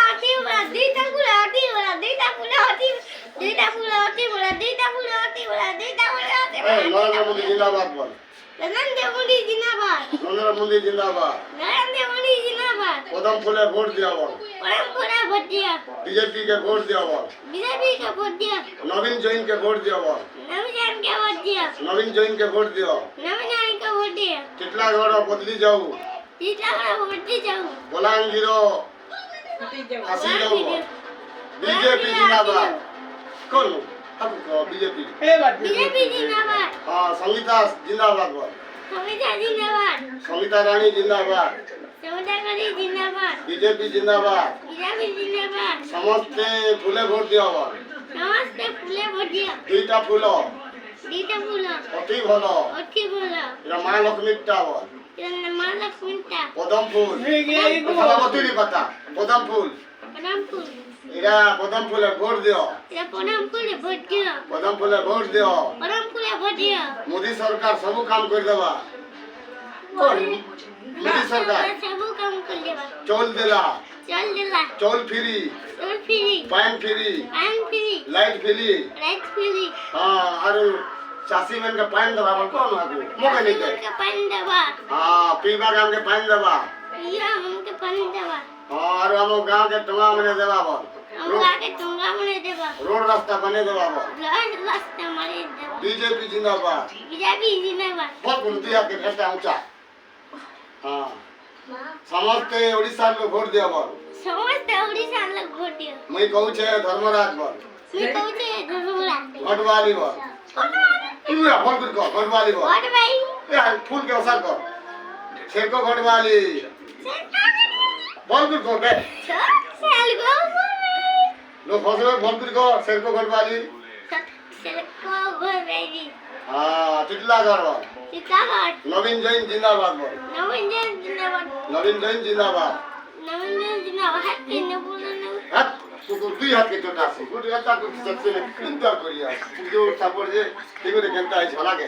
অতি বলা দুইটা ফুলে অতি বলা দুইটা ফুলে অতি দুইটা ফুলে অতি বলা দুইটা ফুলে অতি বলা দুইটা ফুলে অতি এই নরেন্দ্র মোদি জিন্দাবাদ বল। নরেন্দ্র মোদি জিন্দাবাদ নরেন্দ্র মোদি জিন্দাবাদ। নরেন্দ্র মোদি জিন্দাবাদ কদম ফুলে ভোট দিয়া বল। পরম পুরা ভোট দিয়া বিজেপি কে ভোট দিয়া বল। বিজেপি কে ভোট দিয়া নবীন জৈন কে ভোট দিয়া বল। নবীন কে ভোট দিয়া নবীন জৈন কে ভোট দিও। নবীন কে ভোট দিয়া টিটলাগড় বদলি যাও। টিটলাগড় ভোট দি যাও বলাঙ্গীর আসি যাও। বিজেপি জিন্দাবাদ। কোন আপকো বিজেপি বিজেপি জিন্দাবাদ হ্যাঁ সঙ্গীতা জিন্দাবাদ বল। সমিতা জিন্দাবাদ সঙ্গীতা রানী জিন্দাবাদ। সমিতা রানী জিন্দাবাদ বিজেপি জিন্দাবাদ। বিজেপি জিন্দাবাদ সমস্তে ফুলে ভোট দিয়া বল। নমস্তে ফুলে ভোট দিয়া দুইটা ফুল দুইটা ফুল অতি ভালো। অতি বলা এটা মা লক্ষ্মীরটা বল। এটা মা লক্ষ্মীটা পদম ফুল সভাপতির পাতা পদম ফুল পরম ফুল এরা পদম ফুলে ভোট দিও। এটা পরম ফুলে ভোট দিয়া পদম ফুলে ভোট দিও। পরম ফুলে ভোট দিয়া মোদি সরকার সবু কাম করে দেবা। মোদি সরকার সব কাম করে দেবা চল দিলা চল দিলা চল ফ্রি চল ফ্রি পান ফ্রি পান free light free light free हाँ और चासी मन के पानी दबा बल कौन आगु मोके नहीं दे के पानी देवा हाँ पीबा गांव के पानी दबा या हमके पानी देवा हाँ और हम गांव के टंगा मने देबा बल हम आके तुंगा मने देवा रोड रास्ता बने देबा बल लास्ट रास्ते मारे देवा बीजेपी जिंदाबाद बीजेपी जिंदाबाद बहुत बुद्धिया के नेता ऊंचा हाँ समस्त ओडिशा में वोट दिया बल समस्त उड़ीसा लोग वोट दियो मैं कहूँ छे धर्मराज बल मैं कहूँ छे धर्मला घटवाली बल तू या फोन कर घटवाली बल वोट भाई यार फूल के असर कर शेर को घटवाली बोल कर बे साल गो लो फसले बोल कर शेर को घटवाली साल को भर भाई हाँ टिटला कर बल सीतागढ़ नवीन जैन जिंदाबाद बोल नवीन जिंदाबाद नवीन जैन जिंदाबाद नवीन जिंदाबाद के न बोलो न हाथ तू दुई हाथ के चोटा से गुड हाथ को सबसे किंतर करिया जो सपोर्ट जे देखो देखता है झला के